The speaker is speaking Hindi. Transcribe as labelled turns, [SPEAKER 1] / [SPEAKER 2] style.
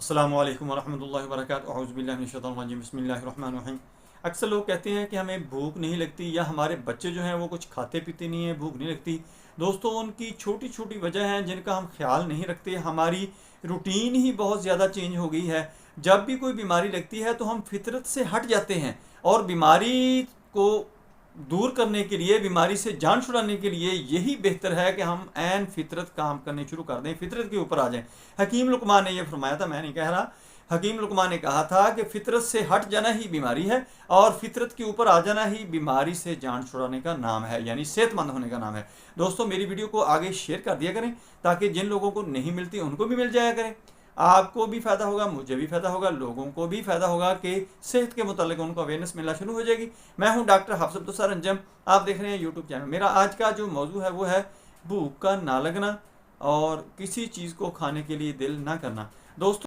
[SPEAKER 1] अस्सलामु अलैकुम वरहमतुल्लाहि वबरकातुहू अऊज़ु बिल्लाहि मिनश शैतानिर रजीम बिस्मिल्लाहिर रहमानिर रहीम। अक्सर लोग कहते हैं कि हमें भूख नहीं लगती या हमारे बच्चे जो हैं वो कुछ खाते पीते नहीं हैं, भूख नहीं लगती। दोस्तों, उनकी छोटी छोटी वजह हैं जिनका हम ख्याल नहीं रखते। हमारी रूटीन ही बहुत ज़्यादा चेंज हो गई है। जब भी कोई बीमारी लगती है तो हम फितरत से हट जाते हैं और बीमारी को दूर करने के लिए, बीमारी से जान छुड़ाने के लिए यही बेहतर है कि हम ऐन फितरत काम करने शुरू कर दें, फितरत के ऊपर आ जाएं। हकीम लुकमान ने यह फरमाया था, मैं नहीं कह रहा। हकीम लुकमान ने कहा था कि फितरत से हट जाना ही बीमारी है और फितरत के ऊपर आ जाना ही बीमारी से जान छुड़ाने का नाम है, यानी सेहतमंद होने का नाम है। दोस्तों, मेरी वीडियो को आगे शेयर कर दिया करें ताकि जिन लोगों को नहीं मिलती उनको भी मिल जाया करें। आपको भी फ़ायदा होगा, मुझे भी फ़ायदा होगा, लोगों को भी फ़ायदा होगा कि सेहत के मुतालिक उनको अवेयरनेस मिलना शुरू हो जाएगी। मैं हूं डॉक्टर हाफिज़ अब्दुल अंजम, आप देख रहे हैं यूट्यूब चैनल। मेरा आज का जो मौजू है वो है भूख का ना लगना और किसी चीज़ को खाने के लिए दिल ना करना। दोस्तों,